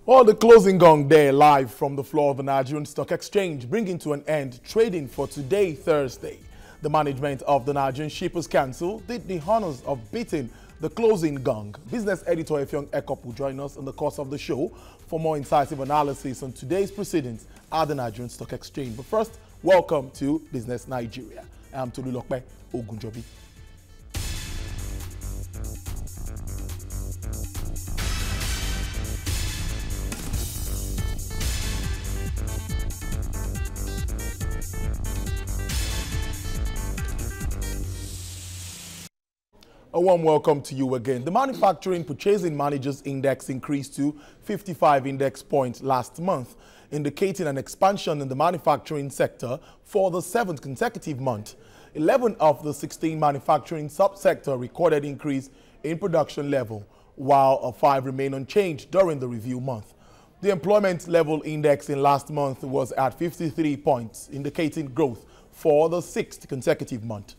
Well, the closing gong there live from the floor of the Nigerian Stock Exchange, bringing to an end trading for today, Thursday. The management of the Nigerian Shippers Council did the honors of beating the closing gong. Business editor Effiong Ekop will join us in the course of the show for more incisive analysis on today's proceedings at the Nigerian Stock Exchange. But first, welcome to Business Nigeria. I'm Tolulokpe Ogunjobi. A warm welcome to you again. The Manufacturing Purchasing Managers Index increased to 55 index points last month, indicating an expansion in the manufacturing sector for the 7th consecutive month. 11 of the 16 manufacturing subsector recorded increase in production level, while 5 remain unchanged during the review month. The employment level index in last month was at 53 points, indicating growth for the 6th consecutive month.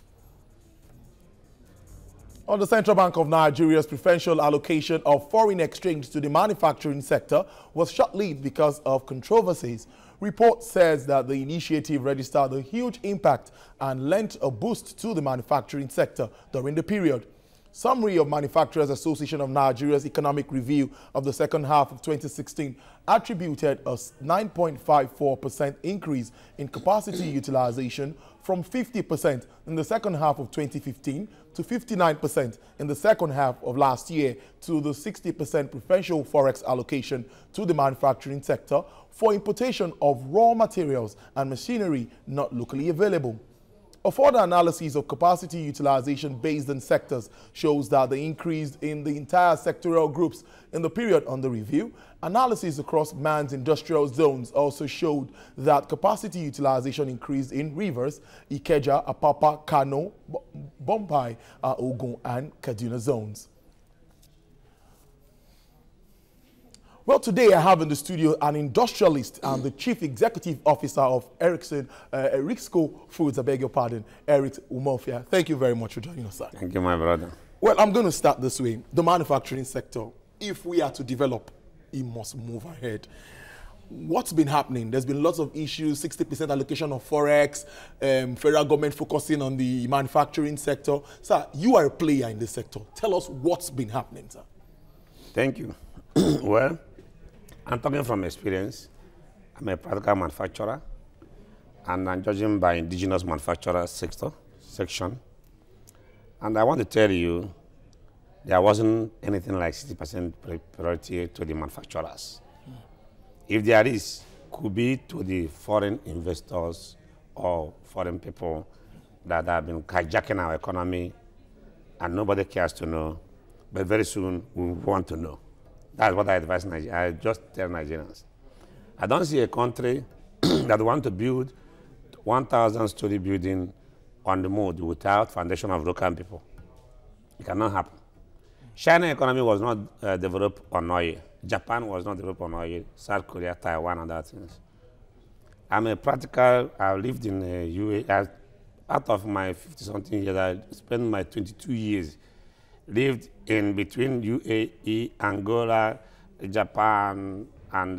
On the Central Bank of Nigeria's preferential allocation of foreign exchange to the manufacturing sector was short-lived because of controversies. Report says that the initiative registered a huge impact and lent a boost to the manufacturing sector during the period. Summary of Manufacturers Association of Nigeria's economic review of the second half of 2016 attributed a 9.54% increase in capacity utilization from 50% in the second half of 2015 to 59% in the second half of last year to the 60% preferential forex allocation to the manufacturing sector for importation of raw materials and machinery not locally available. A further analysis of capacity utilization based on sectors shows that the increase in the entire sectoral groups in the period under review. Analysis across man's industrial zones also showed that capacity utilization increased in Rivers, Ikeja, Apapa, Kano, Bompai, Ogun, and Kaduna zones. Well, today I have in the studio an industrialist and the Chief Executive Officer of Ericsco Foods, I beg your pardon, Eric Mafia. Thank you very much for joining us, sir. Thank you, my brother. Well, I'm going to start this way. The manufacturing sector, if we are to develop, it must move ahead. What's been happening? There's been lots of issues, 60% allocation of forex, federal government focusing on the manufacturing sector. Sir, you are a player in this sector. Tell us what's been happening, sir. Thank you. Well, I'm talking from experience. I'm a practical manufacturer, and I'm judging by indigenous manufacturer section. And I want to tell you, there wasn't anything like 60% priority to the manufacturers. If there is, could be to the foreign investors or foreign people that have been hijacking our economy, and nobody cares to know, but very soon we want to know. That's what I advise Nigerians. I just tell Nigerians. I don't see a country that want to build 1,000-story building on the moon without foundation of local people. It cannot happen. China economy was not developed on oil. Japan was not developed on oil. South Korea, Taiwan, and other things. I'm a practical, I've lived in UAE. Out of my 50-something years, I spent my 22 years lived in between UAE, Angola, Japan, and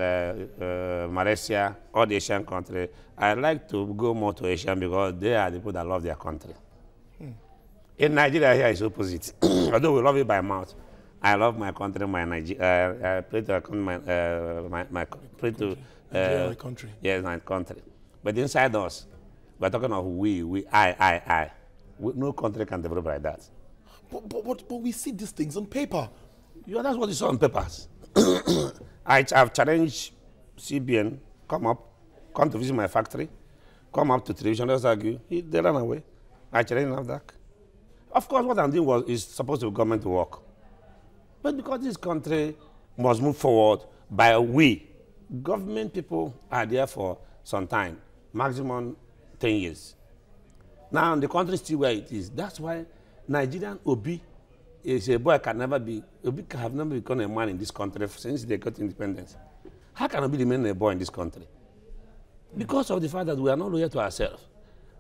Malaysia, all the Asian countries. I like to go more to Asia because they are the people that love their country. In Nigeria, here is opposite. Although we love it by mouth, I love my country, my Nigeria. I pray to my country. Yes, my country. But inside us, we're talking of we, I. No country can develop like that. But we see these things on paper. Yeah, that's what you saw on papers. I've challenged CBN, come to visit my factory, come up to television, let's argue. They ran away. I challenged NAFDAC. Of course, what I'm doing is supposed to be government to work. But because this country must move forward by we, government people are there for some time, maximum 10 years. Now, the country is still where it is. That's why Nigerian Obi is a boy can never be, Obi have never become a man in this country since they got independence. How can Obi remain a boy in this country? Because of the fact that we are not loyal to ourselves.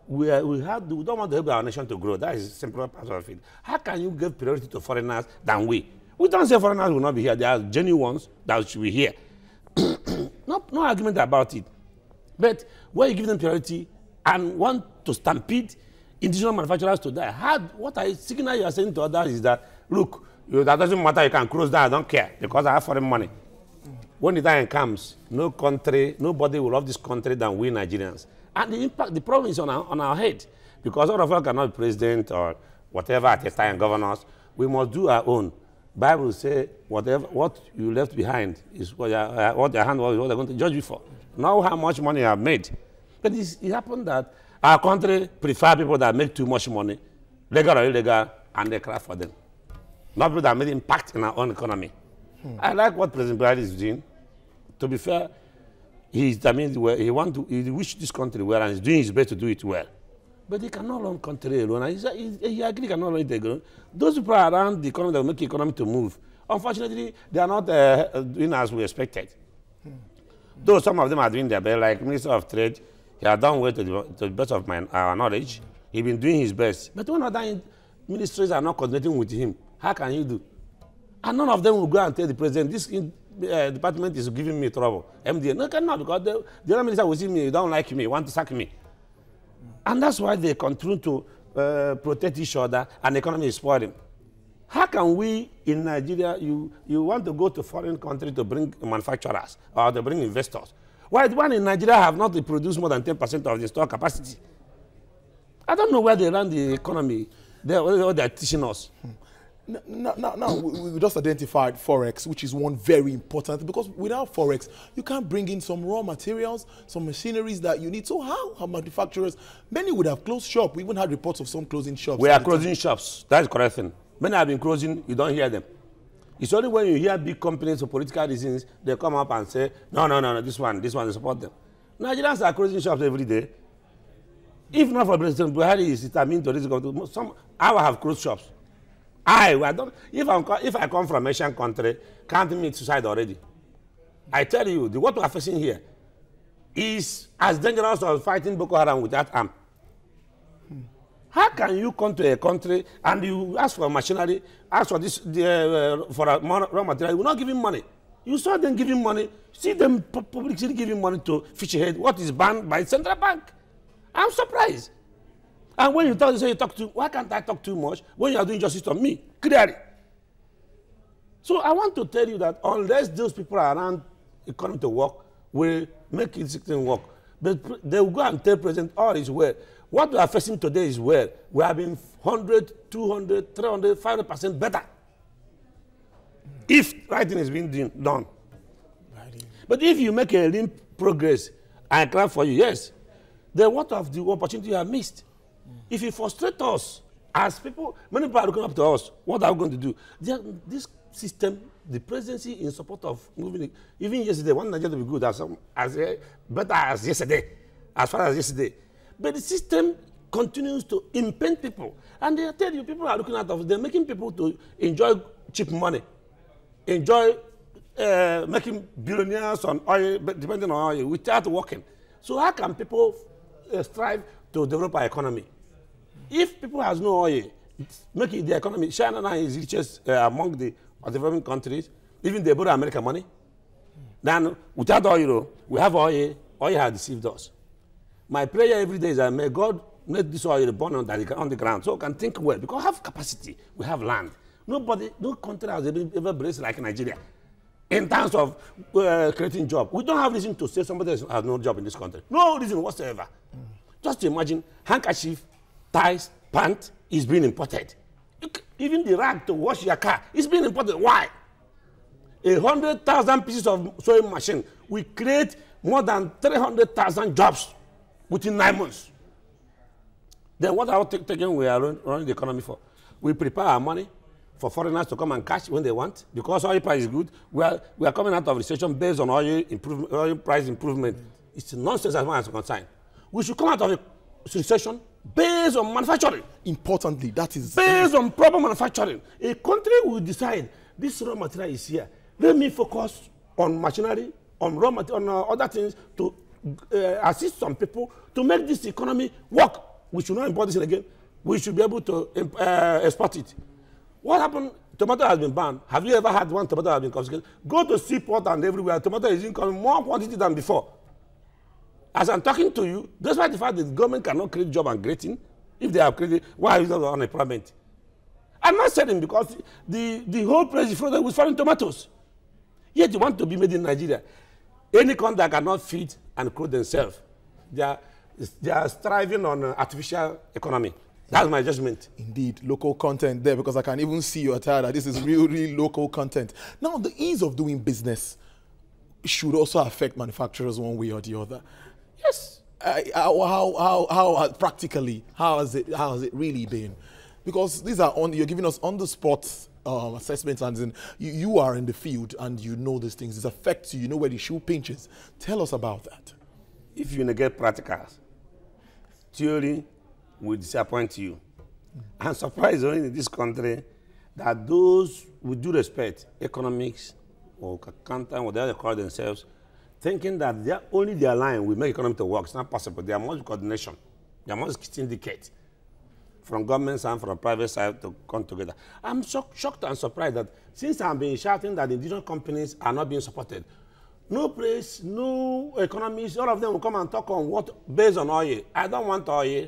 We don't want to help our nation to grow. That is a simple part of it. How can you give priority to foreigners than we? We don't say foreigners will not be here. There are genuine ones that should be here. no argument about it. But where you give them priority and want to stampede indigenous manufacturers to die, what signal you are saying to others is that, look, that doesn't matter, you can close down, I don't care, because I have foreign money. When the time comes, nobody will love this country than we Nigerians. And the problem is on our head, because all of us cannot be president or whatever at a time, governors. We must do our own. Bible says what you left behind is what your hand was, what they're going to judge you for. Not how much money you have made. But it happened that our country prefer people that make too much money, legal or illegal, and they cry for them. Not people that made impact in our own economy. I like what President Buhari is doing. To be fair, he wish this country well, and he's doing his best to do it well. But he cannot run country alone. And he agreed he cannot run it alone. Those people around the economy that will make the economy to move, unfortunately, they are not doing as we expected. Though some of them are doing their best, like Minister of Trade, he has done well to the best of our knowledge. He's been doing his best. But when other ministries are not coordinating with him, how can he do? And none of them will go and tell the president, this department is giving me trouble. MDA, no, cannot, because the other minister will see me, you don't like me, you want to sack me. And that's why they continue to protect each other, and the economy is spoiling. How can we in Nigeria, you want to go to foreign country to bring manufacturers or to bring investors? Why the one in Nigeria have not produced more than 10% of the store capacity? I don't know where they run the economy. They're teaching us. Now, we just identified Forex, which is one very important, because without Forex, you can't bring in some raw materials, some machineries that you need. So how manufacturers, many would have closed shop. We even had reports of some closing shops. We are closing shops. That's the correct thing. Many have been closing, you don't hear them. It's only when you hear big companies for political reasons, they come up and say, no, this one, they support them. Nigerians are closing shops every day. If not for President Buhari is determined to risk of some, I will have closed shops. If I come from an Asian country, can't meet suicide already. I tell you, what we are facing here is as dangerous as fighting Boko Haram without arm. How can you come to a country and you ask for machinery, ask for this for raw material? You will not give him money. You saw them giving money. See them publicly giving money to Fisherhead. What is banned by central bank? I'm surprised. And when you talk too, why can't I talk too much when you are doing justice to me? Clearly. So I want to tell you that unless those people are around economy to work, will make it work. But they will go and tell President, all is well. What we are facing today is well. We have been 100, 200, 300, 500% better. If writing is being done. But if you make a real progress, I clap for you, yes. Then what of the opportunity you have missed? If you frustrate us, as people, many people are looking up to us, what are we going to do? This system, the presidency in support of moving it, even yesterday, one Nigeria to be good better as yesterday, as far as yesterday. But the system continues to impede people. And they tell you, people are looking at us, they're making people to enjoy cheap money, enjoy making billionaires on oil, depending on oil, without working. So how can people strive to develop our economy? If people has no oil, making the economy, China now is richest among the developing countries, even they borrow American money. Then without oil, we have oil, oil has deceived us. My prayer every day is that may God make this oil burn on the ground so we can think well, because we have capacity, we have land. No country has ever blessed like Nigeria in terms of creating jobs. We don't have reason to say somebody else has no job in this country. No reason whatsoever. Just imagine handkerchief, ties, pants is being imported. Even the rag to wash your car is being imported. Why? 100,000 pieces of sewing machine will create more than 300,000 jobs within 9 months. Then what are we taking we are running the economy for? We prepare our money for foreigners to come and cash when they want. Because oil price is good, we are coming out of recession based on oil price improvement. It's nonsense as far as concerned. We should come out of a recession based on manufacturing. Importantly, that is based on proper manufacturing. A country will decide this raw material is here. Let me focus on machinery, on raw material, on other things to assist some people to make this economy work. We should not import this again. We should be able to export it. What happened tomato has been banned. Have you ever had one tomato has been confiscated? Go to seaport and everywhere, tomato is incoming more quantity than before. As I'm talking to you, despite the fact that the government cannot create job and creating, if they have created, why is there unemployment? I'm not saying because the whole place is flooded with foreign tomatoes. Yet you want to be made in Nigeria. Any country that cannot feed and clothe themselves, they are striving on artificial economy. That's my judgment. Indeed, local content there, because I can even see your attire that this is really local content. Now, the ease of doing business should also affect manufacturers one way or the other. Yes. How practically, how has it really been? Because these are you're giving us on the spot assessments, and then you are in the field and you know these things. It affects you. You know where the shoe pinches. Tell us about that. If you negate practicals, theory will disappoint you. I'm surprised only in this country that those with due respect, economics or accountant, whatever they call themselves, thinking that only their line will make economy to work. It's not possible. There must be coordination. There must syndicate from governments and from private side to come together. I'm shocked and surprised that since I've been shouting that indigenous companies are not being supported, no place, no economists, all of them will come and talk on what based on oil. I don't want oil.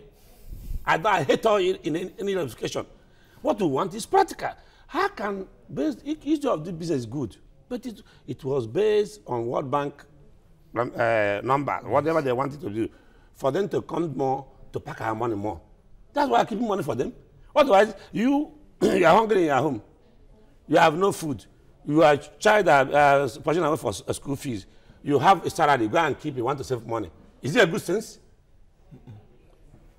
I hate oil in any education. What we want is practical. How can each of the business is good, but it was based on World Bank number, whatever they wanted to do, for them to come more, to pack our money more. That's why I keep money for them. Otherwise, you are hungry in your home. You have no food. You are a child that pushing away for school fees. You have a salary. Go and keep it. You want to save money. Is it a good sense?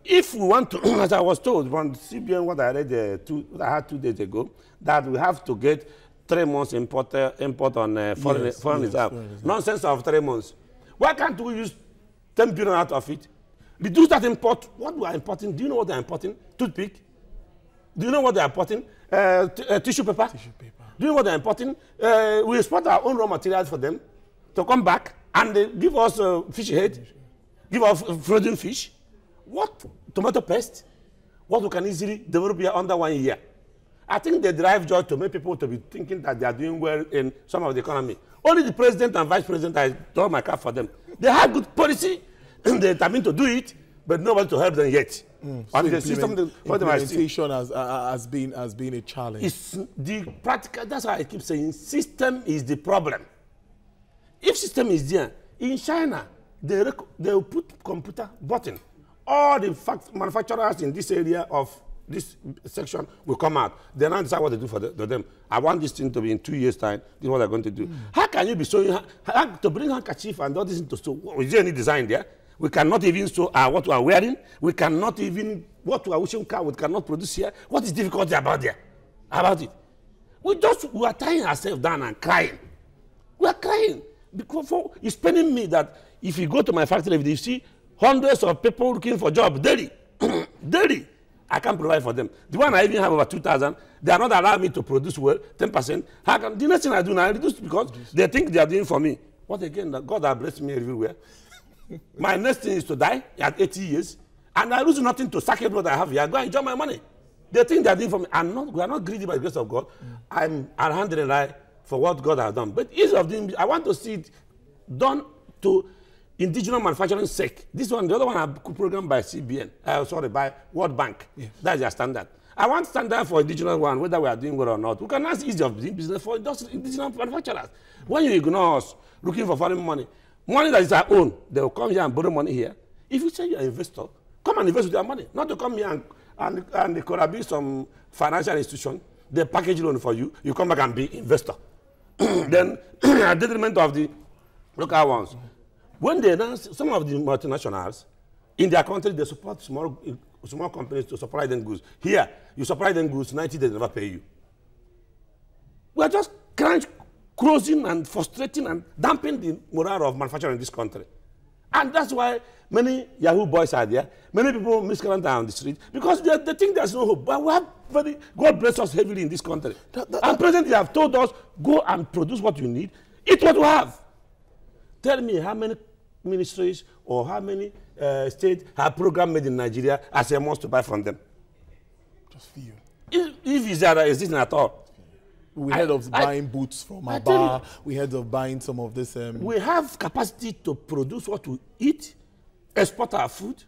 If we want to, as I was told from CBN, what I read what I had 2 days ago, that we have to get 3 months import on foreign reserve. Nonsense of 3 months. Why can't we use 10 billion out of it? Reduce that import. What we are importing? Do you know what they are importing? Toothpick. Do you know what they are importing? Tissue paper. Tissue paper. Do you know what they are importing? We export our own raw materials for them to come back and they give us fish head, give us frozen fish. What? Tomato paste? What we can easily develop here under 1 year. I think they derive joy to make people to be thinking that they are doing well in some of the economy. Only the president and vice president, I draw my cap for them. They have good policy, they're determined to do it, but nobody to help them yet. So implementation has been a challenge. It's the practical, that's why I keep saying system is the problem. If system is there, in China, they will put computer button. All the manufacturers in this area of this section will come out. They now decide what to do for them. I want this thing to be in 2 years' time. This is what they're going to do. How can you be sewing, to bring handkerchief and all this into sew? Is there any design there? We cannot even sew what we are wearing. We cannot even, what we are wishing car, we cannot produce here. What is difficult about there? About it? We are tying ourselves down and crying. We are crying. Because it's paining me that if you go to my factory, if you see hundreds of people looking for jobs daily, daily, I can't provide for them. The one I even have over 2,000, they are not allowing me to produce well, 10%. The next thing I do now, I reduce because they think they are doing for me. What again, God has blessed me everywhere. My next thing is to die at 80 years, and I lose nothing to sack what I have here. I go and enjoy my money. They think they are doing for me. We are not greedy by the grace of God. I'm alhamdulillah for what God has done. But ease of doing, I want to see it done to indigenous manufacturing sake. This one, the other one, I programmed by CBN. By World Bank. Yes. That's their standard. I want standard for indigenous one, whether we are doing well or not. We can ask ease of doing business for indigenous manufacturers. When you ignore us, looking for foreign money that is our own, they will come here and borrow money here. If you say you're an investor, come and invest with your money. Not to come here and they could have been some financial institution, they package loan for you, you come back and be investor. Then, at the detriment of the local ones. When they announce, some of the multinationals, in their country, they support small companies to supply them goods. Here, you supply them goods, 90 days, they never pay you. We are just closing and frustrating and damping the morale of manufacturing in this country. And that's why many Yahoo boys are there. Many people miscreant on the street because they think there's no hope. But we have God bless us heavily in this country. And President, they have told us, go and produce what you need, eat what you have. Tell me how many ministries or how many states have program made in Nigeria as a must to buy from them? Just few. If it's there existing at all. We heard of buying boots from a bar. We heard of buying some of this. We have capacity to produce what we eat, export our food,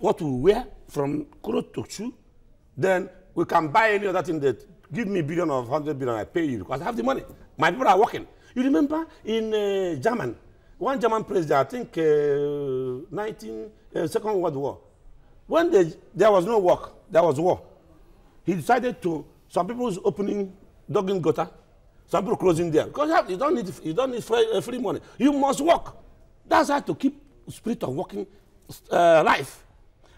what we wear, from clothes to shoe. Then we can buy any other thing that give me billion or 100 billion, I pay you because I have the money. My people are working. You remember in German, one German president, I think Second World War, when there was no work, there was war. He decided to, some people was opening dogging gutter, some people closing there. Because you don't need free money. You must work. That's how to keep spirit of working life.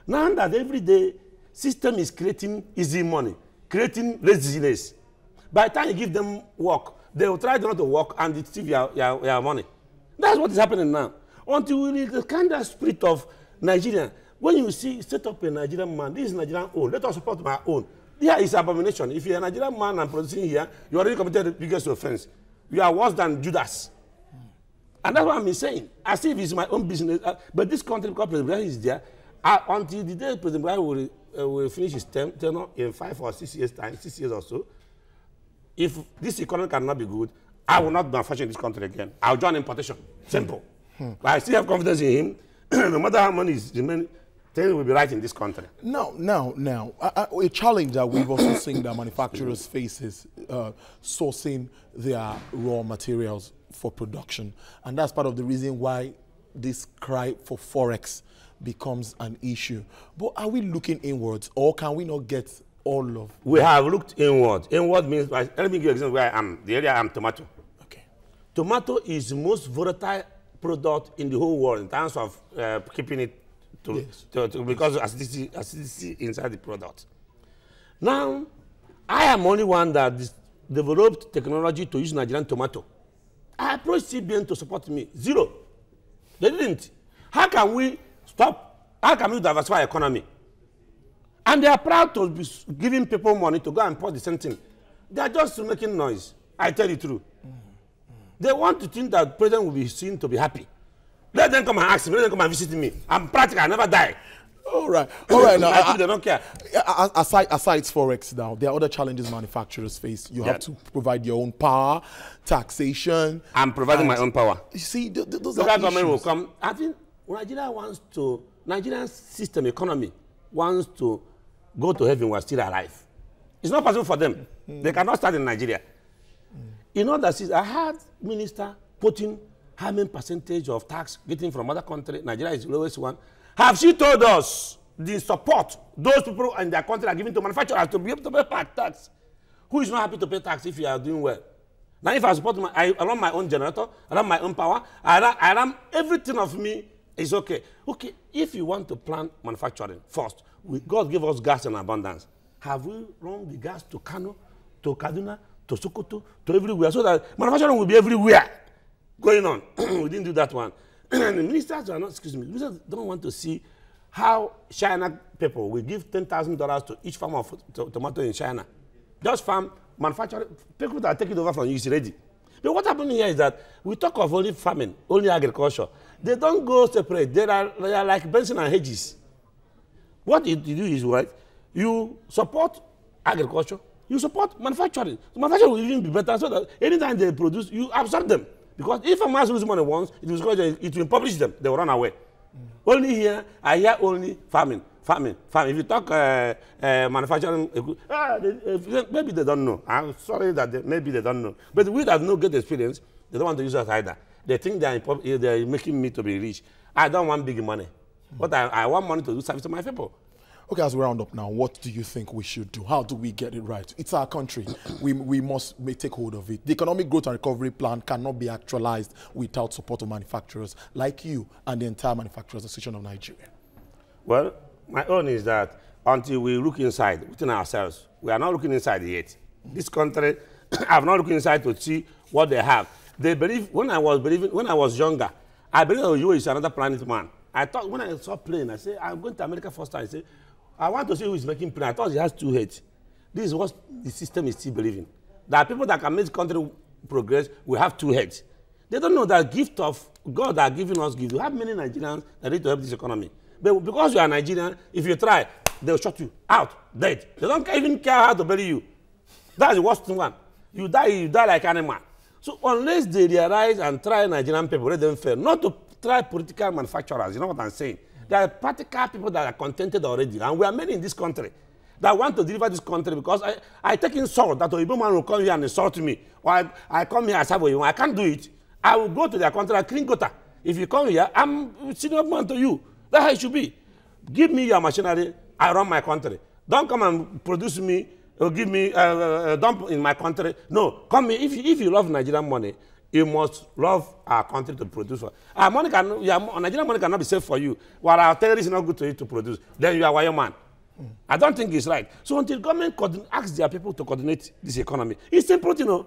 Now that every day system is creating easy money, creating laziness. By the time you give them work, they will try not to work and they steal your money. That's what is happening now. Until we need the kind of spirit of Nigeria. When you see set up a Nigerian man, this is Nigerian own. Let us support my own. Here is abomination. If you're a Nigerian man and producing here, you already committed the biggest offense. You are worse than Judas. And that's what I'm saying. As if it's my own business. But this country, because President Buhari is there, until the day President Buhari will finish his tenure in 5 or 6 years' time, 6 years or so, if this economy cannot be good, I will not manufacture in this country again. I'll join importation. Simple. But I still have confidence in him. No matter how money is remaining, things will be right in this country. Now, a challenge that we've also seen that manufacturers face is sourcing their raw materials for production. And that's part of the reason why this cry for Forex becomes an issue. But are we looking inwards, or can we not get all of? We have looked inward. Inward means, let me give you an example where I am. The area I am, tomato. Okay. Tomato is the most volatile product in the whole world in terms of keeping it because of acidity inside the product. Now, I am only one that developed technology to use Nigerian tomato. I approached CBN to support me. Zero. They didn't. How can we stop? How can we diversify economy? And they are proud to be giving people money to go and import the same thing. They are just making noise. I tell you the truth. They want to think that the president will be seen to be happy. Let them come and ask me. Let them come and visit me. I'm practical. I never die. All right. Now, they don't care. Aside Forex now, there are other challenges manufacturers face. You have to provide your own power, taxation. I'm providing my own power. You see, those are issues. Government will come. I think Nigerian system economy wants to go to heaven while still alive. It's not possible for them. They cannot start in Nigeria. In other cities, I had minister putting how many percentage of tax getting from other countries. Nigeria is the lowest one. Have she told us the support those people in their country are giving to manufacturers to be able to pay tax? Who is not happy to pay tax if you are doing well? Now, if I support I run my own generator, I run my own power, I run everything of me is okay. Okay, if you want to plan manufacturing first, God gave us gas in abundance. Have we run the gas to Kano, to Kaduna, to Sokoto, to everywhere, so that manufacturing will be everywhere going on? We didn't do that one. And the ministers are not, ministers don't want to see how China people will give $10,000 to each farmer of tomato in China. Just farm manufacturing, people that are taking over from you is ready. But what happened here is that we talk of only farming, only agriculture. They don't go separate. They are like Benson and Hedges. What you do is, right, you support agriculture, you support manufacturing. So manufacturing will even be better so that anytime they produce, you absorb them. Because if a man loses money once, it will impoverish them. They will run away. Only here, I hear only farming. If you talk manufacturing, maybe they don't know. I'm sorry that maybe they don't know. But we that know good experience, they don't want to use us either. They think they are making me to be rich. I don't want big money. But I want money to do service to my people. Okay, as we round up now, what do you think we should do? How do we get it right? It's our country. We must take hold of it. The economic growth and recovery plan cannot be actualized without support of manufacturers like you and the entire Manufacturers Association of Nigeria. Well, my own is that until we look inside within ourselves, we are not looking inside yet. This country, I've not looked inside to see what they have. They believe, when I was younger, I believe that you is another planet man. I thought when I saw plane, I said, I'm going to America first time. I said, I want to see who is making plane. I thought he has 2 heads. This is what the system is still believing. There are people that can make the country progress, we have 2 heads. They don't know that gift of God that giving us gifts. We have many Nigerians that need to help this economy. But because you are Nigerian, if you try, they'll shut you out, dead. They don't even care how to bury you. That's the worst one. You die like animal. So unless they realize and try Nigerian people, let them fail. Not to try political manufacturers, you know what I'm saying? There are practical people that are contented already, and we are many in this country that want to deliver this country because I take insult that Oyibo man will come here and insult me. Or I come here as Oyibo, I can't do it. I will go to their country and clean gutter. If you come here, I'm senior man to you. That's how it should be. Give me your machinery, I run my country. Don't come and produce me or give me dump in my country. No, come here. If you love Nigerian money, you must love our country to produce. Our money Nigerian money cannot be safe for you. While our terrorists is not good to you to produce, then you are a man. I don't think it's right. So until government asks their people to coordinate this economy, it's simple, you know.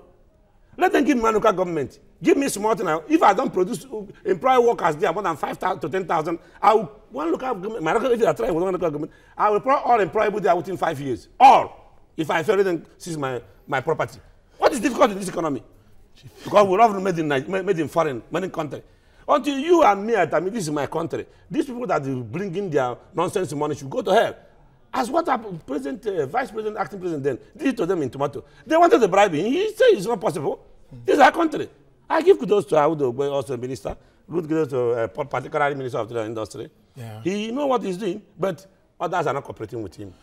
Let them give me local government. Give me small thing. If I don't produce, employ workers there more than 5,000 to 10,000, I will one local government. My local, if I try with one local government, I will employ all employable there within 5 years. All. If I fail, then seize my property. What is difficult in this economy? Because we love made in foreign, many country. Until you and me, I mean, this is my country. These people that bring in their nonsense money should go to hell. As what happened, Vice President, acting president then did it to them in tomato. They wanted to bribe him. He said it's not possible. This is our country. I give kudos to Audo, also minister. Good kudos to particularly Minister of the Industry. Yeah. He knows what he's doing, but others are not cooperating with him.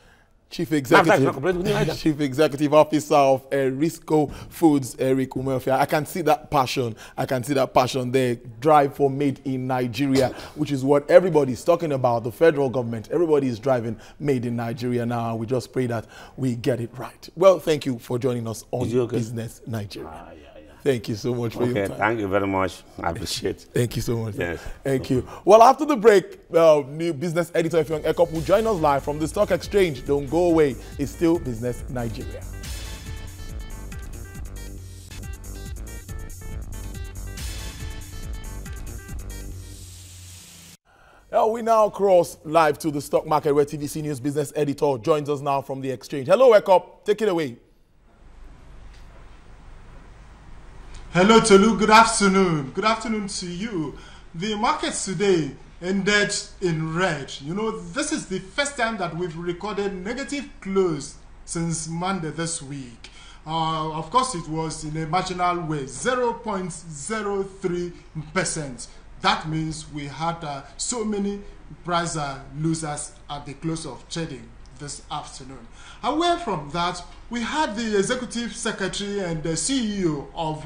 Chief Executive Officer of Risco Foods, Eric Mafia. I can see that passion. I can see that passion there. Drive for made in Nigeria, which is what everybody's talking about. The federal government, everybody is driving made in Nigeria now. We just pray that we get it right. Well, thank you for joining us on Business Nigeria. Thank you so much for your time. Thank you very much. I appreciate it. Thank you so much. Yes. Thank you. Well, after the break, new business editor Ifeanyi Ekop will join us live from the Stock Exchange. Don't go away. It's still Business Nigeria. We now cross live to the stock market where TVC News business editor joins us now from the exchange. Hello, Ekop. Take it away. Hello, Tolu. Good afternoon. Good afternoon to you. The markets today ended in red. You know, this is the first time that we've recorded negative close since Monday this week. Of course, it was in a marginal way, 0.03%. That means we had so many price losers at the close of trading this afternoon. Away from that, we had the executive secretary and the CEO of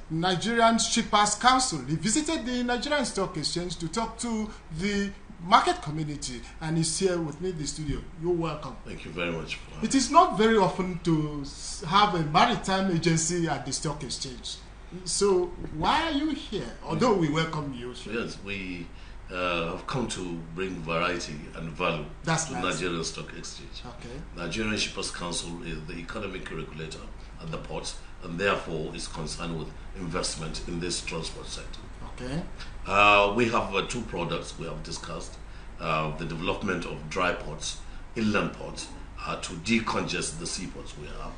Nigerian Shippers Council. He visited the Nigerian Stock Exchange to talk to the market community, and he's here with me in the studio. You're welcome. Thank you very much. It is not very often to have a maritime agency at the Stock Exchange. So why are you here? Although we welcome you. Yes, we have come to bring variety and value to Nigerian Stock Exchange. Okay. Nigerian Shippers Council is the economic regulator at the ports, and therefore is concerned with investment in this transport sector. Okay. We have two products we have discussed. The development of dry ports, inland ports, to decongest the seaports we have.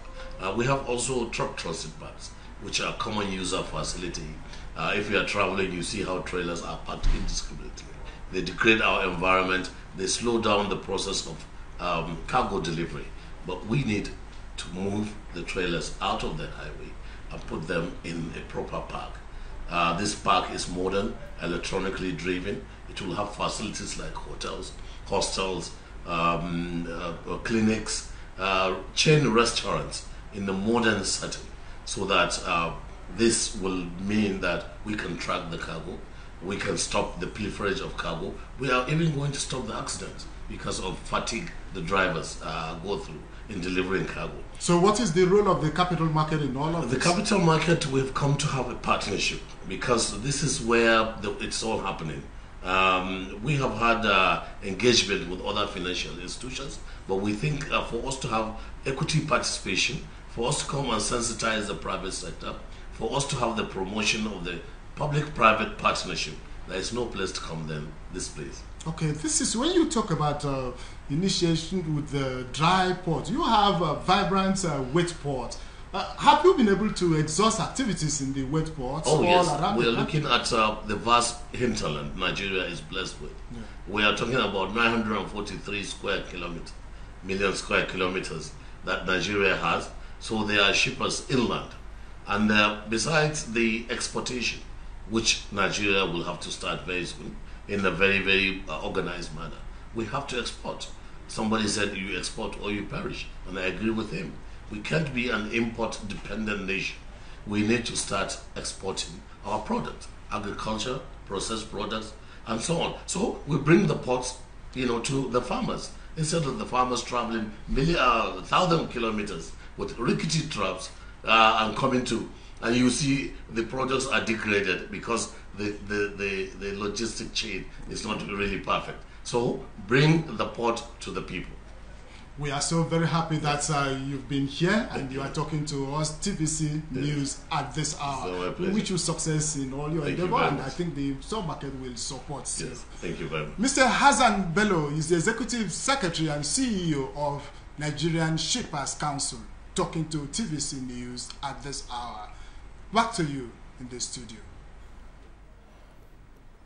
We have also truck transit parks, which are common user facility. If you are traveling, you see how trailers are parked indiscriminately. They degrade our environment. They slow down the process of cargo delivery. But we need to move the trailers out of the highway and put them in a proper park. This park is modern, electronically driven. It will have facilities like hotels, hostels, clinics, chain restaurants in the modern setting, so that this will mean that we can track the cargo, we can stop the pilferage of cargo. We are even going to stop the accidents because of fatigue the drivers go through in delivering cargo. So what is the role of the capital market in all of this? The capital market, we've come to have a partnership because this is where it's all happening. We have had engagement with other financial institutions, but we think for us to have equity participation, for us to come and sensitize the private sector, for us to have the promotion of the public-private partnership, there is no place to come than this place. Okay, this is when you talk about initiation with the dry port. You have a vibrant wet port. Have you been able to exhaust activities in the wet ports? Oh yes, we are looking at the vast hinterland Nigeria is blessed with. Yeah. We are talking about 943 million square kilometers that Nigeria has. So there are shippers inland. And besides the exportation, which Nigeria will have to start very soon in a very, very organized manner, we have to export. Somebody said you export or you perish, and I agree with him. We can't be an import-dependent nation. We need to start exporting our product, agriculture, processed products, and so on. So we bring the ports, to the farmers, instead of the farmers traveling 1,000 kilometers with rickety trucks and coming to, and you see the products are degraded because the logistic chain is not really perfect. So bring the port to the people. We are so very happy that you've been here and you are talking to us, TVC News at this hour. So we wish you success in all your endeavor, and I think the stock market will support you. Yes, thank you very much. Mr. Hassan Bello is the Executive Secretary and CEO of Nigerian Shippers Council, talking to TVC News at this hour. Back to you in the studio.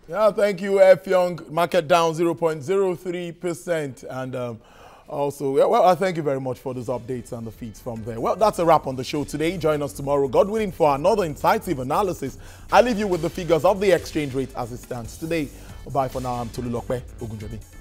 Yeah, thank you, F. Young. Market down 0.03%. And also, well, I thank you very much for those updates and the feeds from there. Well, that's a wrap on the show today. Join us tomorrow, God willing, for another incisive analysis. I leave you with the figures of the exchange rate as it stands today. Bye for now. I'm Tolu Lokpe Ogunjobi.